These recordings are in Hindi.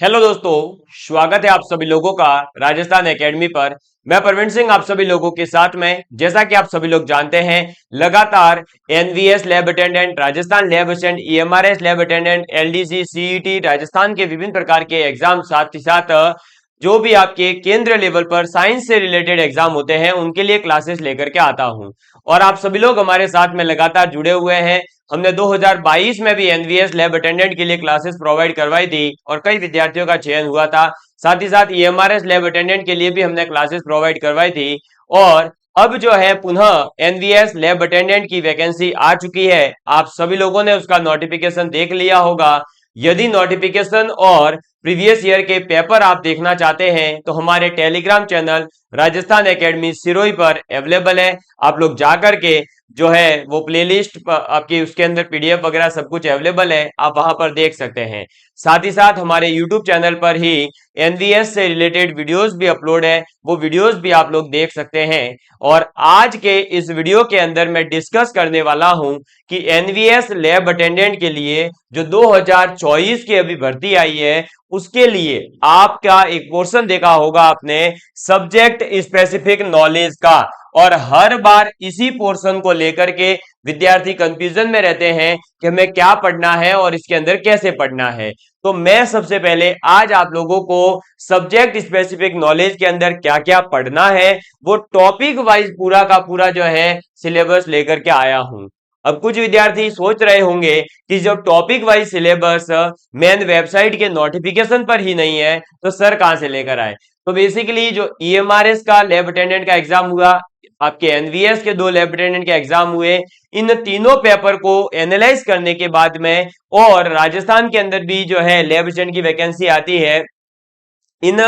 हेलो दोस्तों, स्वागत है आप सभी लोगों का राजस्थान एकेडमी पर। मैं प्रवीण सिंह आप सभी लोगों के साथ में। जैसा कि आप सभी लोग जानते हैं, लगातार NVS lab attendant, Rajasthan lab assistant, EMRS lab attendant, LDC, CET, Rajasthan के विभिन्न प्रकार के एग्जाम, साथ ही साथ जो भी आपके केंद्र लेवल पर साइंस से रिलेटेड एग्जाम होते हैं उनके लिए क्लासेस लेकर के आता हूं। और आप सभी लोग हमारे साथ में लगातार जुड़े हुए हैं। हमने 2022 में भी एनवीएस लैब अटेंडेंट के लिए क्लासेस प्रोवाइड करवाई थी और कई विद्यार्थियों का चयन हुआ था। साथ ही साथ ईएमआरएस लैब अटेंडेंट के लिए भी हमने क्लासेस प्रोवाइड करवाई थी। और अब जो है पुनः एनवीएस लैब अटेंडेंट की वैकेंसी आ चुकी है। आप सभी लोगों ने उसका नोटिफिकेशन देख लिया होगा। यदि नोटिफिकेशन और प्रीवियस ईयर के पेपर आप देखना चाहते हैं तो हमारे Telegram channel Rajasthan academy Sirohi पर अवेलेबल है। आप लोग जाकर के जो है वो प्लेलिस्ट आपकी उसके अंदर पीडीएफ वगैरह सब कुछ अवेलेबल है, आप वहां पर देख सकते हैं। साथ ही साथ हमारे यूट्यूब चैनल पर ही एनवीएस से रिलेटेड वीडियोस भी अपलोड है, वो वीडियोस भी आप लोग देख सकते हैं। और आज के इस वीडियो के अंदर मैं डिस्कस करने वाला हूं कि एनवीएस लैब अटेंडेंट के लिए जो 2024 की अभी भर्ती आई है उसके लिए आपका एक पोर्शन देखा होगा आपने, सब्जेक्ट स्पेसिफिक नॉलेज का। और हर बार इसी पोर्शन को लेकर के विद्यार्थी कंफ्यूजन में रहते हैं कि हमें क्या पढ़ना है और इसके अंदर कैसे पढ़ना है। तो मैं सबसे पहले आज आप लोगों को सब्जेक्ट स्पेसिफिक नॉलेज के अंदर क्या क्या पढ़ना है वो टॉपिक वाइज पूरा का पूरा जो है सिलेबस लेकर के आया हूं। अब कुछ विद्यार्थी सोच रहे होंगे कि जब topic wise syllabus main website के नोटिफिकेशन पर ही नहीं है तो सर कहां से लेकर आए। तो बेसिकली जो ईएमआरएस का लैब अटेंडेंट का एग्जाम हुआ, आपके एनवीएस के 2 लैब अटेंडेंट के एग्जाम हुए, इन तीनों पेपर को एनालाइज करने के बाद में और राजस्थान के अंदर भी जो है लैब असिस्टेंट की वैकेंसी आती है, इन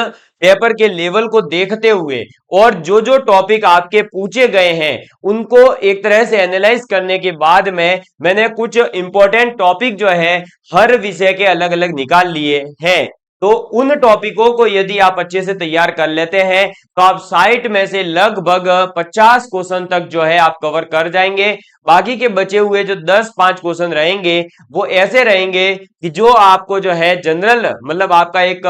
पेपर के लेवल को देखते हुए और जो जो टॉपिक आपके पूछे गए हैं उनको एक तरह से एनालाइज करने के बाद में मैंने कुछ इंपॉर्टेंट टॉपिक जो है हर विषय के अलग अलग निकाल लिए हैं। तो उन टॉपिकों को यदि आप अच्छे से तैयार कर लेते हैं तो आप साइट में से लगभग 50 क्वेश्चन तक जो है आप कवर कर जाएंगे। बाकी के बचे हुए जो 10-5 क्वेश्चन रहेंगे वो ऐसे रहेंगे कि जो आपको जो है जनरल, मतलब आपका एक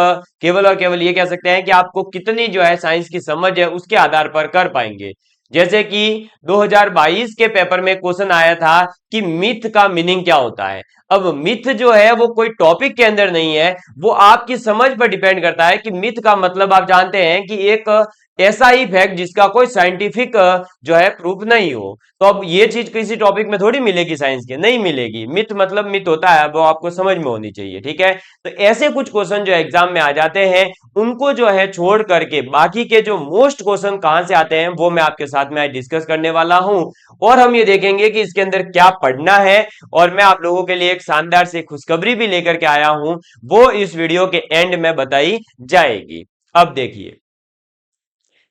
केवल और केवल ये कह सकते हैं कि आपको कितनी जो है साइंस की समझ है उसके आधार पर कर पाएंगे। जैसे कि 2022 के पेपर में क्वेश्चन आया था कि मिथ का मीनिंग क्या होता है। अब मिथ जो है वो कोई टॉपिक के अंदर नहीं है, वो आपकी समझ पर डिपेंड करता है कि मिथ का मतलब आप जानते हैं कि एक ऐसा ही फैक्ट जिसका कोई साइंटिफिक जो है प्रूफ नहीं हो। तो अब ये चीज किसी टॉपिक में थोड़ी मिलेगी, साइंस के नहीं मिलेगी। मिथ मतलब मिथ होता है, वो आपको समझ में होनी चाहिए, ठीक है। तो ऐसे कुछ क्वेश्चन जो एग्जाम में आ जाते हैं उनको जो है छोड़ करके बाकी के जो मोस्ट क्वेश्चन कहां से आते हैं वो मैं आपके साथ में आज डिस्कस करने वाला हूं। और हम ये देखेंगे कि इसके अंदर क्या पढ़ना है। और मैं आप लोगों के लिए एक शानदार से खुशखबरी भी लेकर के आया हूं, वो इस वीडियो के एंड में बताई जाएगी। अब देखिए,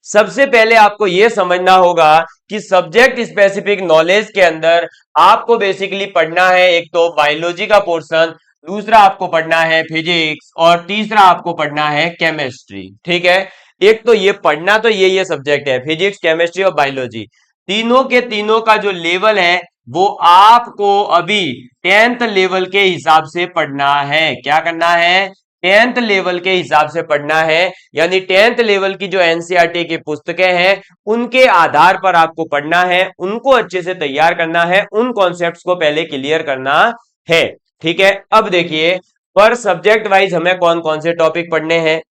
सबसे पहले आपको यह समझना होगा कि सब्जेक्ट स्पेसिफिक नॉलेज के अंदर आपको बेसिकली पढ़ना है एक तो बायोलॉजी का पोर्शन, दूसरा आपको पढ़ना है फिजिक्स और तीसरा आपको पढ़ना है केमिस्ट्री, ठीक है। एक तो ये पढ़ना तो ये सब्जेक्ट है, फिजिक्स, केमिस्ट्री और बायोलॉजी। तीनों के तीनों का जो लेवल है वो आपको अभी 10th लेवल के हिसाब से पढ़ना है। क्या करना है? 10th लेवल के हिसाब से पढ़ना है। यानी 10th लेवल की जो एनसीईआरटी की पुस्तकें हैं उनके आधार पर आपको पढ़ना है, उनको अच्छे से तैयार करना है, उन कॉन्सेप्ट्स को पहले क्लियर करना है, ठीक है। अब देखिए, पर सब्जेक्ट वाइज हमें कौन कौन से टॉपिक पढ़ने हैं।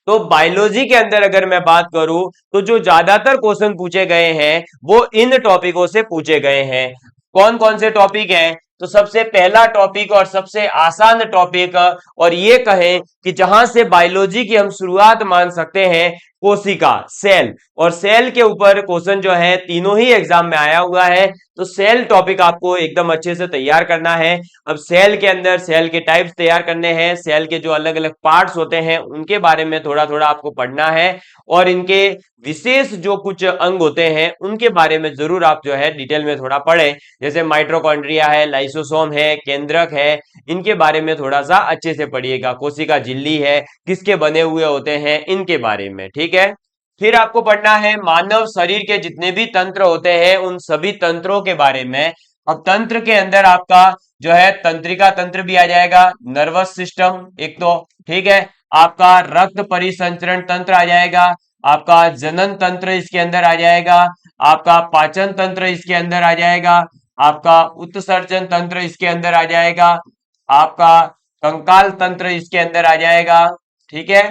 तो बायोलॉजी के अंदर अगर मैं बात करूं तो जो ज्यादातर क्वेश्चन पूछे गए हैं वो इन टॉपिकों से पूछे गए हैं। कौन कौन से टॉपिक हैं? तो सबसे पहला टॉपिक और सबसे आसान टॉपिक, और ये कहें कि जहां से बायोलॉजी की हम शुरुआत मान सकते हैं, कोशिका, सेल। और सेल के ऊपर क्वेश्चन जो है तीनों ही एग्जाम में आया हुआ है, तो सेल टॉपिक आपको एकदम अच्छे से तैयार करना है। अब सेल के अंदर सेल के टाइप्स तैयार करने हैं, सेल के जो अलग अलग पार्ट्स होते हैं उनके बारे में थोड़ा थोड़ा आपको पढ़ना है, और इनके विशेष जो कुछ अंग होते हैं उनके बारे में जरूर आप जो है डिटेल में थोड़ा पढ़ें। जैसे माइटोकॉन्ड्रिया है, लाइसोसोम है, केंद्रक है, इनके बारे में थोड़ा सा अच्छे से पढ़िएगा। कोशिका झिल्ली है, किसके बने हुए होते हैं, इनके बारे में, ठीक है। फिर आपको पढ़ना है मानव शरीर के जितने भी तंत्र होते हैं उन सभी तंत्रों के बारे में अब तंत्र के अंदर आपका जो है तंत्रिका तंत्र भी आ जाएगा, नर्वस सिस्टम एक तो, ठीक है, आपका रक्त परिसंचरण तंत्र आ जाएगा, आपका जनन तंत्र इसके अंदर आ जाएगा, आपका पाचन तंत्र इसके अंदर आ जाएगा, आपका उत्सर्जन तंत्र इसके अंदर आ जाएगा, आपका कंकाल तंत्र इसके अंदर आ जाएगा, ठीक है।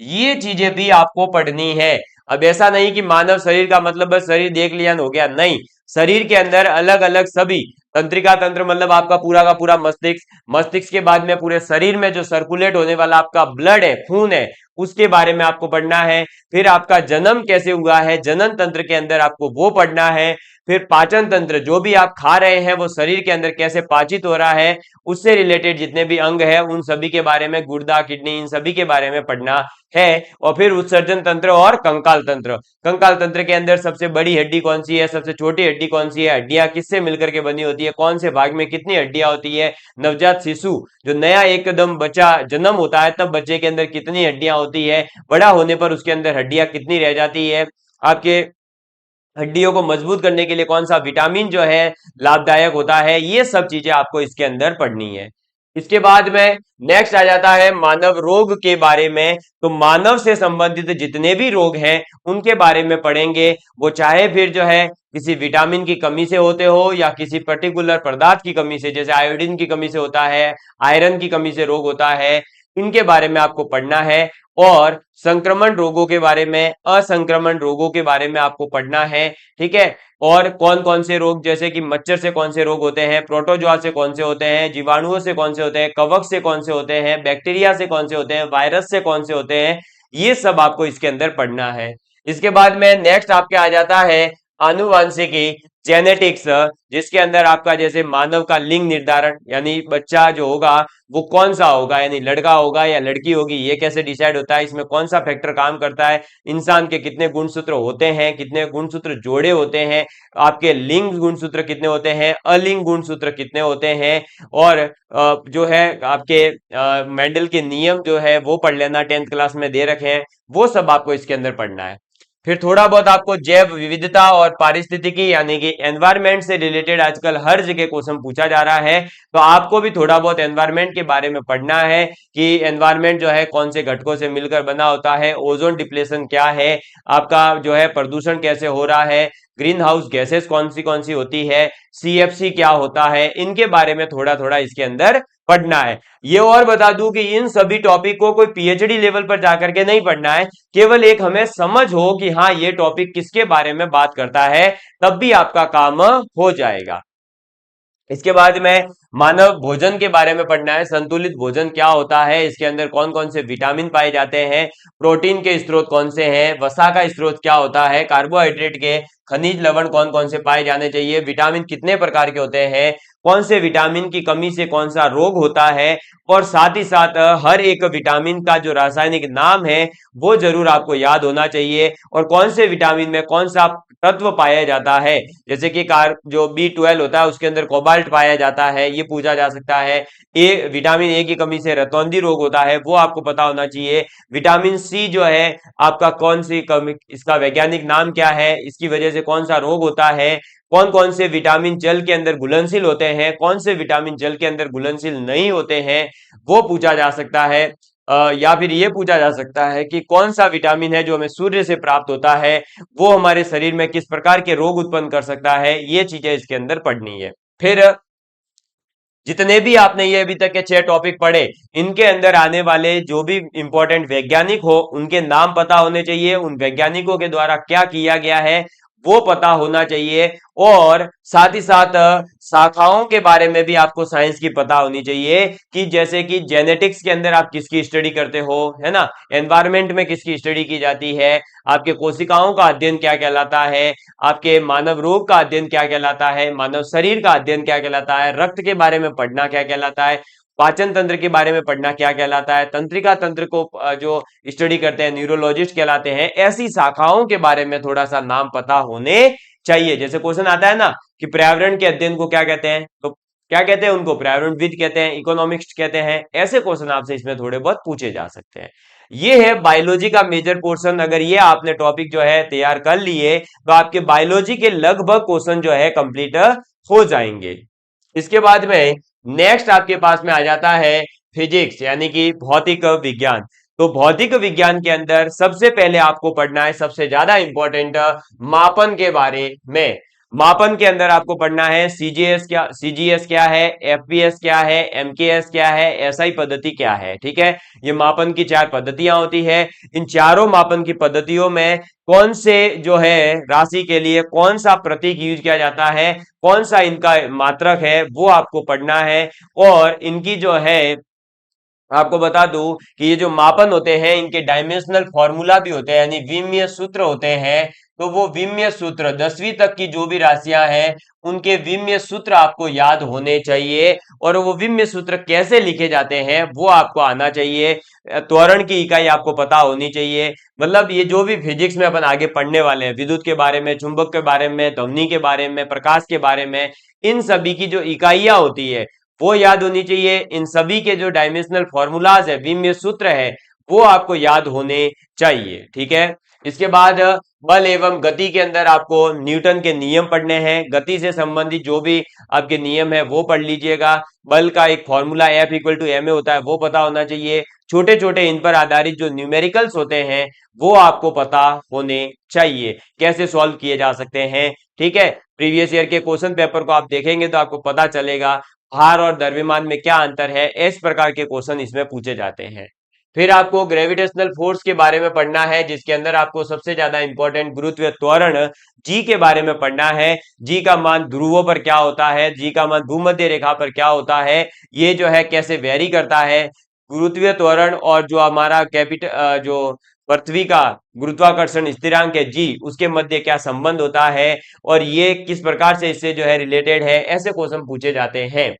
ये चीजें भी आपको पढ़नी है। अब ऐसा नहीं कि मानव शरीर का मतलब बस शरीर देख लिया हो गया, नहीं, शरीर के अंदर अलग अलग सभी तंत्रिका तंत्र मतलब आपका पूरा का पूरा मस्तिष्क, मस्तिष्क के बाद में पूरे शरीर में जो सर्कुलेट होने वाला आपका ब्लड है, खून है, उसके बारे में आपको पढ़ना है। फिर आपका जन्म कैसे हुआ है, जनन तंत्र के अंदर आपको वो पढ़ना है। फिर पाचन तंत्र, जो भी आप खा रहे हैं वो शरीर के अंदर कैसे पाचित हो रहा है, उससे रिलेटेड जितने भी अंग है उन सभी के बारे में, गुर्दा, किडनी, इन सभी के बारे में पढ़ना है। और फिर उत्सर्जन तंत्र और कंकाल तंत्र, कंकाल तंत्र के अंदर सबसे बड़ी हड्डी कौन सी है, सबसे छोटी हड्डी कौन सी है, हड्डियां किससे मिलकर के बनी होती है, कौन से भाग में कितनी हड्डियां होती है, नवजात शिशु जो नया एकदम बच्चा जन्म होता है तब बच्चे के अंदर कितनी हड्डियां होती है, बड़ा होने पर उसके अंदर हड्डियां कितनी रह जाती है, आपके हड्डियों को मजबूत करने के लिए कौन सा विटामिन जो है लाभदायक होता है, ये सब चीजें आपको इसके अंदर पढ़नी है। इसके बाद में नेक्स्ट आ जाता है मानव रोग के बारे में। तो मानव से संबंधित जितने भी रोग हैं उनके बारे में पढ़ेंगे, वो चाहे फिर जो है किसी विटामिन की कमी से होते हो या किसी पर्टिकुलर पदार्थ की कमी से, जैसे आयोडीन की कमी से होता है, आयरन की कमी से रोग होता है, इनके बारे में आपको पढ़ना है। और संक्रमण रोगों के बारे में, असंक्रमण रोगों के बारे में आपको पढ़ना है, ठीक है। और कौन कौन से रोग, जैसे कि मच्छर से कौन से रोग होते हैं, प्रोटोजोआ से कौन से होते हैं, जीवाणुओं से कौन से होते हैं, कवक से कौन से होते हैं, बैक्टीरिया से कौन से होते हैं, वायरस से कौन से होते हैं, ये सब आपको इसके अंदर पढ़ना है। इसके बाद में नेक्स्ट आपके आ जाता है आनुवांशिकी, जेनेटिक्स, जिसके अंदर आपका जैसे मानव का लिंग निर्धारण, यानी बच्चा जो होगा वो कौन सा होगा, यानी लड़का होगा या लड़की होगी, ये कैसे डिसाइड होता है, इसमें कौन सा फैक्टर काम करता है, इंसान के कितने गुणसूत्र होते हैं, कितने गुणसूत्र जोड़े होते हैं, आपके लिंग गुणसूत्र कितने होते हैं, अलिंग गुणसूत्र कितने होते हैं, और जो है आपके मेंडल के नियम जो है वो पढ़ लेना, 10th क्लास में दे रखे हैं, वो सब आपको इसके अंदर पढ़ना है। फिर थोड़ा बहुत आपको जैव विविधता और पारिस्थितिकी यानी कि एनवायरमेंट से रिलेटेड आजकल हर जगह क्वेश्चन पूछा जा रहा है, तो आपको भी थोड़ा बहुत एनवायरमेंट के बारे में पढ़ना है कि एनवायरमेंट जो है कौन से घटकों से मिलकर बना होता है, ओजोन डिप्लेशन क्या है, आपका जो है प्रदूषण कैसे हो रहा है, ग्रीन हाउस गैसेस कौन सी होती है, सीएफसी क्या होता है, इनके बारे में थोड़ा थोड़ा इसके अंदर पढ़ना है। ये और बता दूं कि इन सभी टॉपिक को कोई पीएचडी लेवल पर जाकर के नहीं पढ़ना है, केवल एक हमें समझ हो कि हाँ ये टॉपिक किसके बारे में बात करता है, तब भी आपका काम हो जाएगा। इसके बाद में मानव भोजन के बारे में पढ़ना है, संतुलित भोजन क्या होता है, इसके अंदर कौन कौन से विटामिन पाए जाते हैं, प्रोटीन के स्रोत कौन से हैं, वसा का स्रोत क्या होता है, कार्बोहाइड्रेट के खनिज लवण कौन कौन से पाए जाने चाहिए, विटामिन कितने प्रकार के होते हैं, कौन से विटामिन की कमी से कौन सा रोग होता है, और साथ ही साथ हर एक विटामिन का जो रासायनिक नाम है वो जरूर आपको याद होना चाहिए, और कौन से विटामिन में कौन सा तत्व पाया जाता है, जैसे कि कार जो B12 होता है उसके अंदर कोबाल्ट पाया जाता है, ये पूछा जा सकता है। विटामिन ए की कमी से रतौंधी रोग होता है, वो आपको पता होना चाहिए। विटामिन सी जो है आपका कौन सी कमी, इसका वैज्ञानिक नाम क्या है, इसकी वजह से कौन सा रोग होता है, कौन कौन से विटामिन जल के अंदर घुलनशील होते हैं, कौन से विटामिन जल के अंदर घुलनशील नहीं होते हैं, वो पूछा जा सकता है। या फिर ये पूछा जा सकता है कि कौन सा विटामिन है जो हमें सूर्य से प्राप्त होता है, वो हमारे शरीर में किस प्रकार के रोग उत्पन्न कर सकता है, ये चीजें इसके अंदर पढ़नी है। फिर जितने भी आपने ये अभी तक के 6 टॉपिक पढ़े, इनके अंदर आने वाले जो भी इंपॉर्टेंट वैज्ञानिक हो उनके नाम पता होने चाहिए, उन वैज्ञानिकों के द्वारा क्या किया गया है वो पता होना चाहिए, और साथ ही साथ शाखाओं के बारे में भी आपको साइंस की पता होनी चाहिए, कि जैसे कि जेनेटिक्स के अंदर आप किसकी स्टडी करते हो, है ना, एनवायरमेंट में किसकी स्टडी की जाती है, आपके कोशिकाओं का अध्ययन क्या कहलाता है, आपके मानव रोग का अध्ययन क्या कहलाता है, मानव शरीर का अध्ययन क्या कहलाता है, रक्त के बारे में पढ़ना क्या कहलाता है, पाचन तंत्र के बारे में पढ़ना क्या कहलाता है, तंत्रिका तंत्र को जो स्टडी करते हैं न्यूरोलॉजिस्ट कहलाते हैं, ऐसी शाखाओं के बारे में थोड़ा सा नाम पता होने चाहिए। जैसे क्वेश्चन आता है ना कि पर्यावरण के अध्ययन को क्या कहते हैं, तो क्या कहते हैं उनको, पर्यावरणविद कहते हैं, इकोनॉमिक्स कहते हैं, ऐसे क्वेश्चन आपसे इसमें थोड़े बहुत पूछे जा सकते हैं। ये है बायोलॉजी का मेजर पोर्शन, अगर ये आपने टॉपिक जो है तैयार कर लिए तो आपके बायोलॉजी के लगभग क्वेश्चन जो है कंप्लीट हो जाएंगे। इसके बाद में नेक्स्ट आपके पास में आ जाता है फिजिक्स यानी कि भौतिक विज्ञान। तो भौतिक विज्ञान के अंदर सबसे पहले आपको पढ़ना है सबसे ज्यादा इंपॉर्टेंट मापन के बारे में। मापन के अंदर आपको पढ़ना है सीजीएस क्या है, एफपीएस क्या है, एमकेएस क्या है, एसआई पद्धति क्या है। ठीक है, ये मापन की चार पद्धतियां होती है। इन चारों मापन की पद्धतियों में कौन से जो है राशि के लिए कौन सा प्रतीक यूज किया जाता है, कौन सा इनका मात्रक है, वो आपको पढ़ना है। और इनकी जो है आपको बता दूं कि ये जो मापन होते हैं इनके डायमेंशनल फॉर्मूला भी होते हैं यानी विमीय सूत्र होते हैं। तो वो विमीय सूत्र 10वीं तक की जो भी राशियां हैं उनके विमीय सूत्र आपको याद होने चाहिए। और वो विमीय सूत्र कैसे लिखे जाते हैं वो आपको आना चाहिए। त्वरण की इकाई आपको पता होनी चाहिए। मतलब ये जो भी फिजिक्स में अपन आगे पढ़ने वाले हैं, विद्युत के बारे में, चुंबक के बारे में, ध्वनि के बारे में, प्रकाश के बारे में, इन सभी की जो इकाइयां होती है वो याद होनी चाहिए। इन सभी के जो डायमेंशनल फॉर्मूलाज है, विमीय सूत्र है, वो आपको याद होने चाहिए। ठीक है, इसके बाद बल एवं गति के अंदर आपको न्यूटन के नियम पढ़ने हैं। गति से संबंधित जो भी आपके नियम है वो पढ़ लीजिएगा। बल का एक formula F equal to ma होता है वो पता होना चाहिए। छोटे छोटे इन पर आधारित जो न्यूमेरिकल्स होते हैं वो आपको पता होने चाहिए, कैसे सॉल्व किए जा सकते हैं। ठीक है, प्रीवियस ईयर के क्वेश्चन पेपर को आप देखेंगे तो आपको पता चलेगा भार और द्रव्यमान में क्या अंतर है। इस प्रकार के क्वेश्चन इसमें पूछे जाते हैं। फिर आपको ग्रेविटेशनल फोर्स के बारे में पढ़ना है जिसके अंदर आपको सबसे ज्यादा इंपॉर्टेंट गुरुत्वीय त्वरण जी के बारे में पढ़ना है। जी का मान ध्रुवों पर क्या होता है, जी का मान भूमध्य रेखा पर क्या होता है, ये जो है कैसे वेरी करता है। गुरुत्वीय त्वरण और जो हमारा जो पृथ्वी का गुरुत्वाकर्षण स्थिरांक है जी, उसके मध्य क्या संबंध होता है और ये किस प्रकार से इससे जो है रिलेटेड है, ऐसे क्वेश्चन पूछे जाते हैं।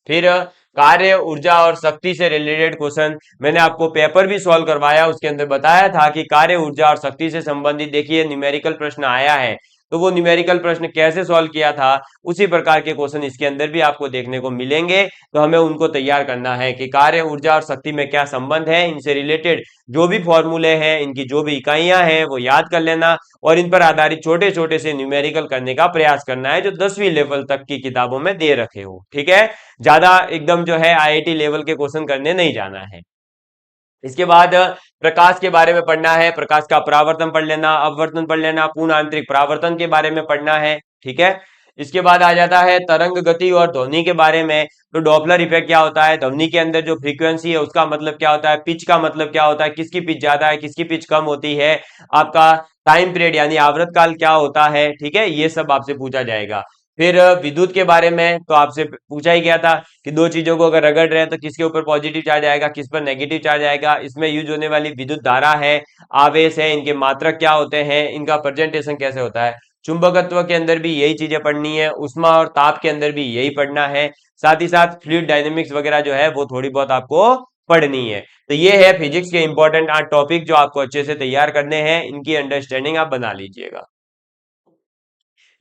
फिर कार्य, ऊर्जा और शक्ति से रिलेटेड क्वेश्चन मैंने आपको पेपर भी सॉल्व करवाया, उसके अंदर बताया था कि कार्य, ऊर्जा और शक्ति से संबंधित देखिए न्यूमेरिकल प्रश्न आया है। तो वो न्यूमेरिकल प्रश्न कैसे सॉल्व किया था उसी प्रकार के क्वेश्चन इसके अंदर भी आपको देखने को मिलेंगे। तो हमें उनको तैयार करना है कि कार्य, ऊर्जा और शक्ति में क्या संबंध है, इनसे रिलेटेड जो भी फॉर्मूले हैं, इनकी जो भी इकाइयां हैं वो याद कर लेना और इन पर आधारित छोटे छोटे से न्यूमेरिकल करने का प्रयास करना है जो 10वीं लेवल तक की किताबों में दे रखे हो। ठीक है, ज्यादा एकदम जो है आईआईटी लेवल के क्वेश्चन करने नहीं जाना है। इसके बाद प्रकाश के बारे में पढ़ना है। प्रकाश का परावर्तन पढ़ लेना, अपवर्तन पढ़ लेना, पूर्ण आंतरिक परावर्तन के बारे में पढ़ना है। ठीक है, इसके बाद आ जाता है तरंग गति और ध्वनि के बारे में। तो डॉपलर इफेक्ट क्या होता है, ध्वनि के अंदर जो फ्रीक्वेंसी है उसका मतलब क्या होता है, पिच का मतलब क्या होता है, किसकी पिच ज्यादा है, किसकी पिच कम होती है, आपका टाइम पीरियड यानी आवर्त काल क्या होता है। ठीक है, ये सब आपसे पूछा जाएगा। फिर विद्युत के बारे में तो आपसे पूछा ही गया था कि दो चीजों को अगर रगड़ रहे हैं तो किसके ऊपर पॉजिटिव चार्ज आएगा, किस पर नेगेटिव चार्ज आएगा। इसमें यूज होने वाली विद्युत धारा है, आवेश है, इनके मात्रक क्या होते हैं, इनका प्रेजेंटेशन कैसे होता है। चुंबकत्व के अंदर भी यही चीजें पढ़नी है, उष्मा और ताप के अंदर भी यही पढ़ना है। साथ ही साथ फ्लूइड डायनेमिक्स वगैरह जो है वो थोड़ी बहुत आपको पढ़नी है। तो ये है फिजिक्स के इंपॉर्टेंट 8 टॉपिक जो आपको अच्छे से तैयार करने हैं, इनकी अंडरस्टैंडिंग आप बना लीजिएगा।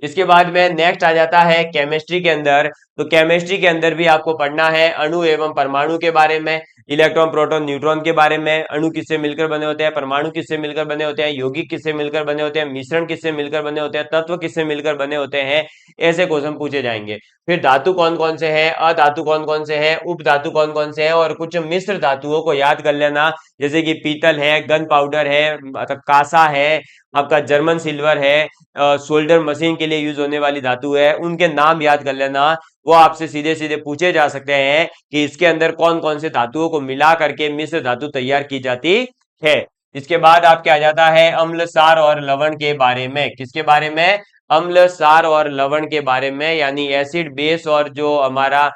इसके बाद में नेक्स्ट आ जाता है केमिस्ट्री के अंदर। तो केमिस्ट्री के अंदर भी आपको पढ़ना है अणु एवं परमाणु के बारे में, इलेक्ट्रॉन, प्रोटॉन, न्यूट्रॉन के बारे में। अणु किससे मिलकर बने होते हैं, परमाणु किससे मिलकर बने होते हैं, यौगिक किससे मिलकर बने होते हैं, मिश्रण किससे मिलकर बने होते हैं, तत्व किससे मिलकर बने होते हैं, ऐसे क्वेश्चन पूछे जाएंगे। फिर धातु कौन कौन से हैं, अधातु कौन कौन से हैं, उप धातु कौन कौन से हैं, और कुछ मिश्र धातुओं को याद कर लेना जैसे कि पीतल है, गन पाउडर है, मतलब कांसा है, आपका जर्मन सिल्वर है, सोल्डर मशीन के लिए यूज होने वाली धातु है, उनके नाम याद कर लेना। वो आपसे सीधे सीधे पूछे जा सकते हैं कि इसके अंदर कौन कौन से धातुओं को मिला करके मिश्र धातु तैयार की जाती है। इसके बाद आपके आ जाता है अम्ल, सार और लवण के बारे में। किसके बारे में, अम्ल, सार और लवण के बारे में, यानी एसिड, बेस और जो हमारा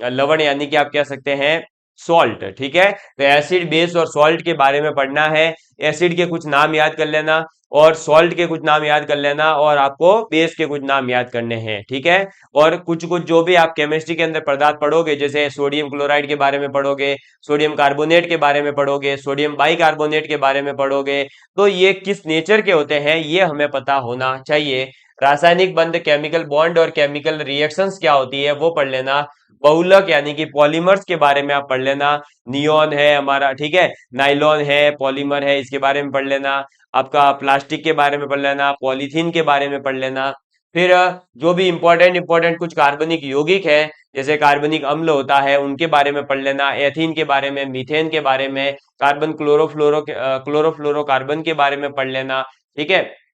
लवण यानी कि आप कह सकते हैं सॉल्ट। ठीक है, तो एसिड, बेस और सॉल्ट के बारे में पढ़ना है। एसिड के कुछ नाम याद कर लेना और सॉल्ट के कुछ नाम याद कर लेना और आपको बेस के कुछ नाम याद करने हैं। ठीक है, और कुछ कुछ जो भी आप केमिस्ट्री के अंदर पदार्थ पढ़ोगे जैसे सोडियम क्लोराइड के बारे में पढ़ोगे, सोडियम कार्बोनेट के बारे में पढ़ोगे, सोडियम बाइकार्बोनेट के बारे में पढ़ोगे, तो ये किस नेचर के होते हैं ये हमें पता होना चाहिए। रासायनिक बंध, केमिकल बॉन्ड और केमिकल रिएक्शंस क्या होती है वो पढ़ लेना। बहुलक यानी कि पॉलीमर्स के बारे में आप पढ़ लेना। नियॉन है हमारा, ठीक है, नाइलॉन है, पॉलीमर है, इसके बारे में पढ़ लेना। आपका प्लास्टिक के बारे में पढ़ लेना, पॉलीथीन के बारे में पढ़ लेना। फिर जो भी इंपॉर्टेंट कुछ कार्बनिक यौगिक है, जैसे कार्बनिक अम्ल होता है, उनके बारे में पढ़ लेना, एथीन के बारे में, मीथेन के बारे में, कार्बन क्लोरोफ्लोरोकार्बन के बारे में पढ़ लेना। ठीक है,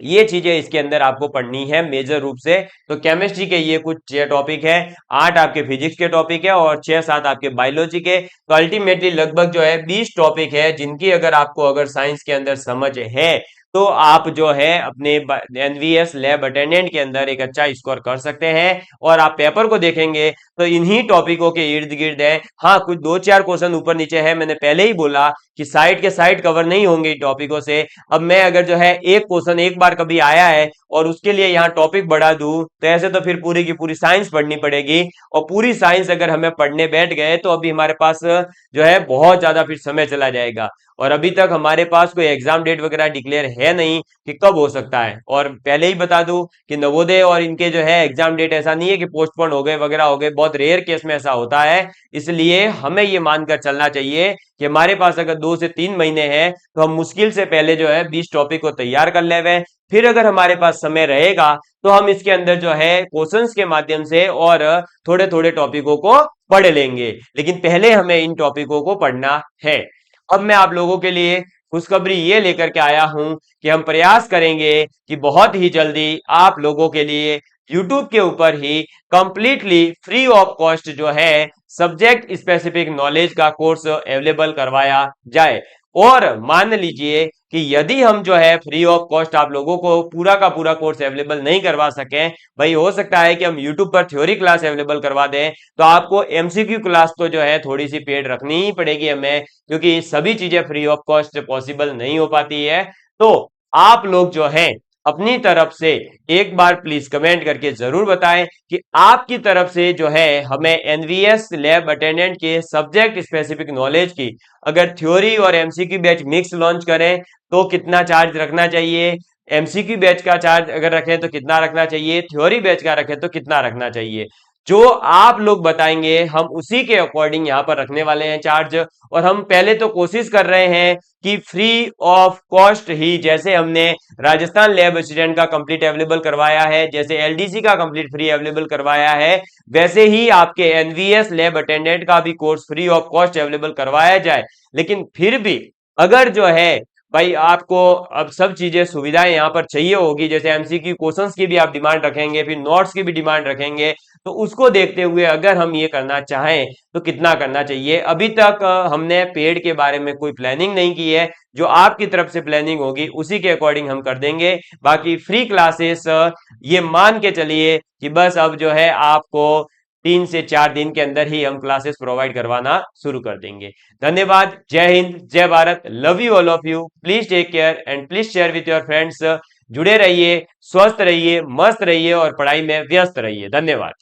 ये चीजें इसके अंदर आपको पढ़नी है मेजर रूप से। तो केमिस्ट्री के ये कुछ 6 टॉपिक है, 8 आपके फिजिक्स के टॉपिक है और 6-7 आपके बायोलॉजी के। तो अल्टीमेटली लगभग जो है 20 टॉपिक है, जिनकी अगर साइंस के अंदर समझ है तो आप जो है अपने एनवीएस लैब अटेंडेंट के अंदर एक अच्छा स्कोर कर सकते हैं। और आप पेपर को देखेंगे तो इन्हीं टॉपिकों के इर्द गिर्द है। हाँ, कुछ 2-4 क्वेश्चन ऊपर नीचे है, मैंने पहले ही बोला कि साइड के साइड कवर नहीं होंगे टॉपिकों से। अब मैं अगर जो है एक क्वेश्चन एक बार कभी आया है और उसके लिए यहाँ टॉपिक बढ़ा दूं, तो ऐसे तो फिर पूरी की पूरी साइंस पढ़नी पड़ेगी। और पूरी साइंस अगर हमें पढ़ने बैठ गए तो अभी हमारे पास जो है बहुत ज्यादा फिर समय चला जाएगा। और अभी तक हमारे पास कोई एग्जाम डेट वगैरह डिक्लेयर है नहीं कि कब हो सकता है। और पहले ही बता दूं कि नवोदय और इनके जो है एग्जाम डेट ऐसा नहीं है कि पोस्टपोन हो गए वगैरह हो गए, बहुत रेयर केस में ऐसा होता है। इसलिए हमें ये मानकर चलना चाहिए कि हमारे पास अगर 2 से 3 महीने हैं तो हम मुश्किल से पहले जो है 20 टॉपिक को तैयार कर लेवे। फिर अगर हमारे पास समय रहेगा तो हम इसके अंदर जो है क्वेश्चंस के माध्यम से और थोड़े थोड़े टॉपिकों को पढ़ लेंगे, लेकिन पहले हमें इन टॉपिकों को पढ़ना है। अब मैं आप लोगों के लिए खुशखबरी ये लेकर के आया हूं कि हम प्रयास करेंगे कि बहुत ही जल्दी आप लोगों के लिए YouTube के ऊपर ही कंप्लीटली फ्री ऑफ कॉस्ट जो है सब्जेक्ट स्पेसिफिक नॉलेज का कोर्स अवेलेबल करवाया जाए। और मान लीजिए कि यदि हम जो है फ्री ऑफ कॉस्ट आप लोगों को पूरा का पूरा कोर्स अवेलेबल नहीं करवा सकें, भाई हो सकता है कि हम YouTube पर थ्योरी क्लास अवेलेबल करवा दें, तो आपको एमसीक्यू क्लास तो जो है थोड़ी सी पेड रखनी ही पड़ेगी हमें, क्योंकि सभी चीजें फ्री ऑफ कॉस्ट पॉसिबल नहीं हो पाती है। तो आप लोग जो है अपनी तरफ से एक बार प्लीज कमेंट करके जरूर बताएं कि आपकी तरफ से जो है हमें एनवीएस लैब अटेंडेंट के सब्जेक्ट स्पेसिफिक नॉलेज की अगर थ्योरी और एमसीक्यू बैच मिक्स लॉन्च करें तो कितना चार्ज रखना चाहिए, एमसीक्यू बैच का चार्ज अगर रखें तो कितना रखना चाहिए, थ्योरी बैच का रखें तो कितना रखना चाहिए। जो आप लोग बताएंगे हम उसी के अकॉर्डिंग यहां पर रखने वाले हैं चार्ज। और हम पहले तो कोशिश कर रहे हैं कि फ्री ऑफ कॉस्ट ही, जैसे हमने राजस्थान लैब असिस्टेंट का कंप्लीट अवेलेबल करवाया है, जैसे एलडीसी का कंप्लीट फ्री अवेलेबल करवाया है, वैसे ही आपके एनवीएस लैब अटेंडेंट का भी course free of cost available करवाया जाए। लेकिन फिर भी अगर जो है भाई आपको अब सब चीजें सुविधाएं यहाँ पर चाहिए होगी, जैसे एमसीक्यू क्वेश्चंस की भी आप डिमांड रखेंगे, फिर नोट्स की भी डिमांड रखेंगे, तो उसको देखते हुए अगर हम ये करना चाहें तो कितना करना चाहिए। अभी तक हमने पेड के बारे में कोई प्लानिंग नहीं की है, जो आपकी तरफ से प्लानिंग होगी उसी के अकॉर्डिंग हम कर देंगे। बाकी फ्री क्लासेस ये मान के चलिए कि बस अब जो है आपको 3 से 4 दिन के अंदर ही हम क्लासेस प्रोवाइड करवाना शुरू कर देंगे। धन्यवाद, जय हिंद, जय Bharat, love you all of you, please take care and please share with your friends. जुड़े रहिए, स्वस्थ रहिए, मस्त रहिए और पढ़ाई में व्यस्त रहिए। धन्यवाद।